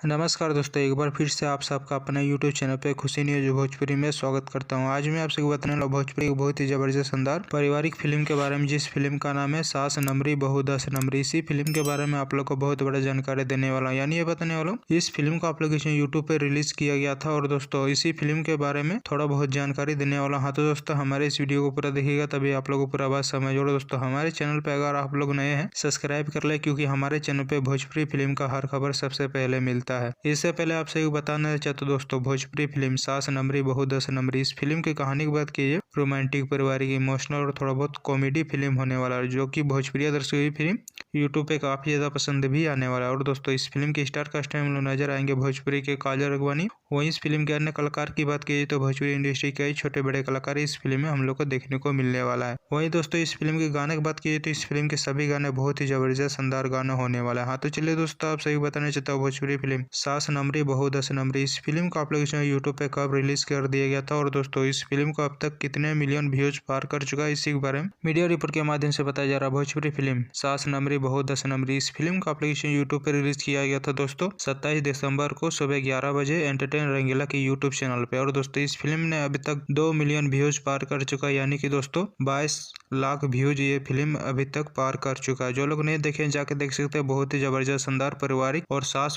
नमस्कार दोस्तों, एक बार फिर से आप सबका अपने YouTube चैनल पे खुशी न्यूज भोजपुरी में स्वागत करता हूं। आज मैं आपसे बताने वाला भोजपुरी एक बहुत ही जबरदस्त शानदार पारिवारिक फिल्म के बारे में, जिस फिल्म का नाम है सास नमरी बहू दस नमरी। इसी फिल्म के बारे में आप लोग को बहुत बड़ा जानकारी देने वाला हूँ, यानी ये बताने वाला हूँ। इस फिल्म को आप लोग YouTube पे रिलीज किया गया था और दोस्तों इसी फिल्म के बारे में थोड़ा बहुत जानकारी देने वाला हूँ। तो दोस्तों हमारे इस वीडियो को पूरा देखिएगा, तभी आप लोग को पूरा बात समझ। और दोस्तों हमारे चैनल पे अगर आप लोग नए हैं, सब्सक्राइब कर ले, क्योंकि हमारे चैनल पे भोजपुरी फिल्म का हर खबर सबसे पहले मिलता है। इससे पहले आपसे बताना चाहता हूं दोस्तों, भोजपुरी फिल्म सास नमरी बहू दस नमरी, इस फिल्म की कहानी की बात कीजिए, रोमांटिक, पारिवारिक, इमोशनल और थोड़ा बहुत कॉमेडी फिल्म होने वाला है, जो कि भोजपुरी दर्शकों की फिल्म यूट्यूब पे काफी ज्यादा पसंद भी आने वाला है। और दोस्तों इस फिल्म के स्टार कास्ट में हम लोग नजर आएंगे भोजपुरी के काजल राघवानी। वहीं इस फिल्म के अन्य कलाकार की बात कीजिए तो भोजपुरी इंडस्ट्री के छोटे बड़े कलाकार इस फिल्म में हम लोग को देखने को मिलने वाला है। वहीं दोस्तों इस फिल्म के गाने की बात कीजिए तो इस फिल्म के सभी गाने बहुत ही जबरदस्त शानदार गाना होने वाला है। हाँ तो चलिए दोस्तों, आप सही बताना चाहता हूँ, भोजपुरी फिल्म सास नमरी बहू दस नमरी, इस फिल्म को आप लोग यूट्यूब पे कब रिलीज कर दिया गया था और दोस्तों इस फिल्म को अब तक कितने मिलियन व्यूज पार कर चुका है, इसी के बारे में मीडिया रिपोर्ट के माध्यम से बताया जा रहा है। भोजपुरी फिल्म सास नमरी बहू दस नमरी, इस फिल्म को आप लोग यूट्यूब पे रिलीज किया गया था दोस्तों 27 दिसंबर को सुबह 11 बजे एंटरटेन रंगीला की यूट्यूब चैनल पे। और दोस्तों इस फिल्म ने अभी तक 2 मिलियन व्यूज पार कर चुका है, यानी कि दोस्तों 22 लाख व्यूज ये फिल्म अभी तक पार कर चुका है। जो लोग नहीं देखे जाके देख सकते हैं, बहुत ही जबरदस्त शानदार पारिवारिक और सास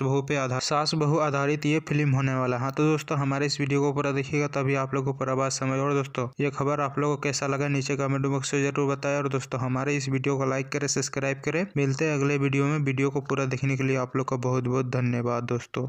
बहू आधारित ये फिल्म होने वाला है। हाँ तो दोस्तों हमारे इस वीडियो को पूरा देखिएगा, तभी आप लोगों को पूरा बात समझ। और दोस्तों ये खबर आप लोगों को कैसा लगा नीचे कमेंट बॉक्स में जरूर बताएं। और दोस्तों हमारे इस वीडियो को लाइक करें, सब्सक्राइब करें। मिलते हैं अगले वीडियो में। वीडियो को पूरा देखने के लिए आप लोग का बहुत बहुत धन्यवाद दोस्तों।